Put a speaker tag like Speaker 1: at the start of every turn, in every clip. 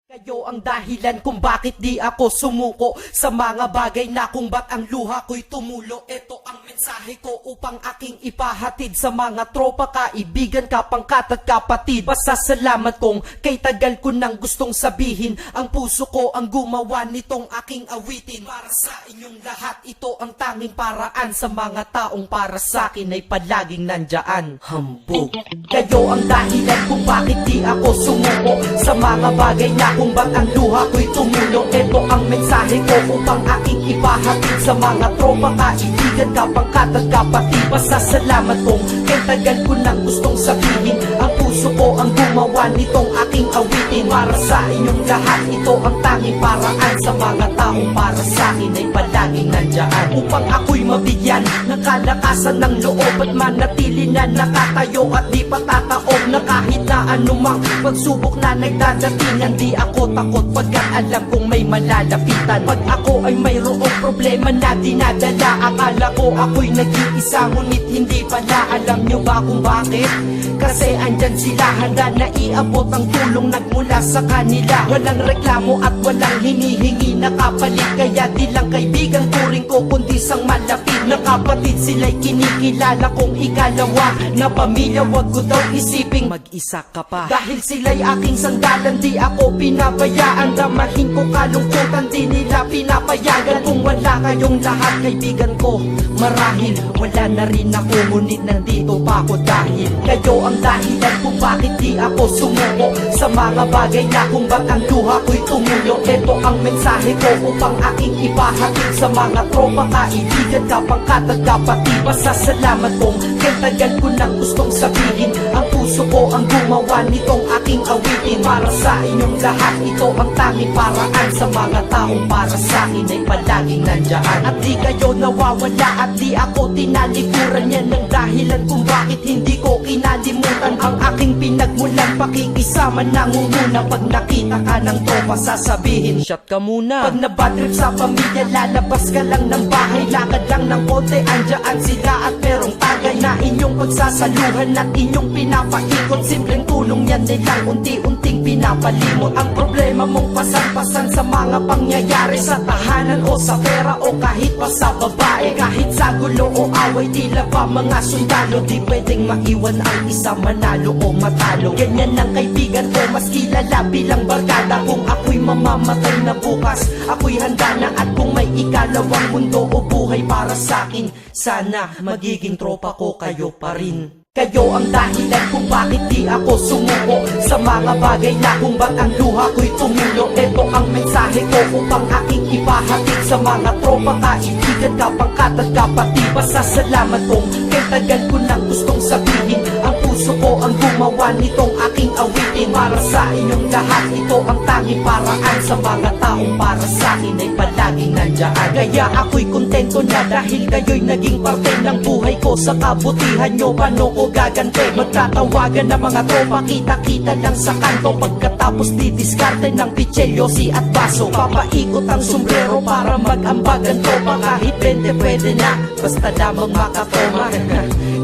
Speaker 1: Kayo ang dahilan kung bakit di ako sumuko sa mga bagay na kung ba't ang luha ko'y tumulo. Ito ang mensahe ko upang aking ipahatid sa mga tropa, kaibigan, kapangkat at kapatid. Pasasalamat kong kay tagal ko nang gustong sabihin. Ang puso ko ang gumawa nitong aking awitin. Para sa inyong lahat, ito ang tanging paraan sa mga taong para sa akin ay palaging nandyan. Hambog. Kayo ang dahilan kung bakit di ako sumuko sa mga bagay na kung ba't ang luha ko'y tumulo. Ito ang mensahe ko upang aking ipahatid sa mga tropa, kaibigan, kapangkat at kapatid. Pasasalamat kong kay tagal ko nang gustong sabihin. Ang puso ko ang gumawa nitong aking awitin. Para sa inyong lahat, ito ang tanging paraan sa mga taong para sa akin ay palaging nandyan. Upang ako'y mabigyan ng kalakasan ng loob at manatili na nakatayo at di patataob na kahit na anumang pagsubok na nagdadatingan. Di ako takot pagkat alam kong may malalapitan. Pag ako ay mayroong problema na dinadala, akala ko ako'y nag-iisa, ngunit hindi pala. Alam nyo ba kung bakit? Kasi andyan sila, handa na iabot ang tulong nagmula sa kanila. Walang reklamo at walang hinihingi na kapalit. Kaya di lang kaibigan turing ko kundi sang malapit na kapatid. Sila'y kinikilala kong ikalawa na pamilya. Wag ko daw isiping mag-isa ka pa. Dahil sila'y aking sandalan, di ako pinabayaan. Damahin ko kalungkutan, di nila pinapayagan. Kung wala kayong lahat kaibigan ko, marahil wala na rin ako. Ngunit nandito pa ako dahil kayo ang dahilan kung bakit di ako sumuko sa mga bagay na kung ba't ang luha ko'y tumulo. Ito ang mensahe ko upang aking ipahatid sa mga tropa, kaibigan, kapangkat at kapatid. Pasasalamat kong kay tagal ko nang gustong sabihin. Ang puso ko ang gumawa nitong aking awitin. Para sa inyong lahat, ito ang tanging paraan sa mga taong para sa akin ay palaging nandyan. At di kayo nawawala at di ako tinalikuran. Yan ang dahilan kung bakit hindi ko kinalimutan ang aking pinagmulan. Pakikisama nangunguna pag nakita ka ng tropa, sasabihin shot ka muna. Pag nabatrip sa pamilya, lalabas ka lang ng bahay. Lakad lang ng konti, andyan sila at merong tagay na inyong pagsasaluhan at inyong pinapaikot. Simpleng tulong yan nilang unti-unting pinapalimot. Ang problema mong pasan-pasan sa mga pangyayari sa tahanan o sa pera o kahit pa sa babae. Kahit sa gulo o away, tila ba mga sundalo, di pwedeng maiwan ang isa manalo o matalo. Ganyan ang kaibigan ko, mas kilala bilang barkada. Kung ako'y mamamatay na bukas, ako'y handa na. At kung may ikalawang mundo o buhay para sa'kin, sana magiging tropa ko kayo pa rin. Kayo ang dahilan kung bakit di ako sumuko sa mga bagay na kung ba't ang luha ko'y tumulo. Ito ang mensahe ko upang aking ipahatid sa mga tropa, kaibigan, kapangkat at kapatid. Pasasalamat kong kay tagal ko nang gustong sabihin. Ang puso ko ang gumawa nitong aking awitin. Para sa inyong lahat, ito ang tanging paraan sa mga taong para sa akin ay palaging nandyan. Kaya ako'y kontento na dahil kayo'y naging parte ng buhay ko. Sa kabutihan nyo, paano ko gagante? Magtatawagan ng mga tropa, kita-kita lang sa kanto. Pagkatapos didiskarte ng pitselyosi at baso. Papaikot ang sombrero para mag-ambagan tropa. Kahit 20 pwede na, basta lamang makatoma.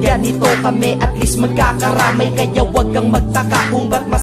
Speaker 1: Ganito kami, at least magkakaramay. Kaya wag kang magtaka kung ba't mas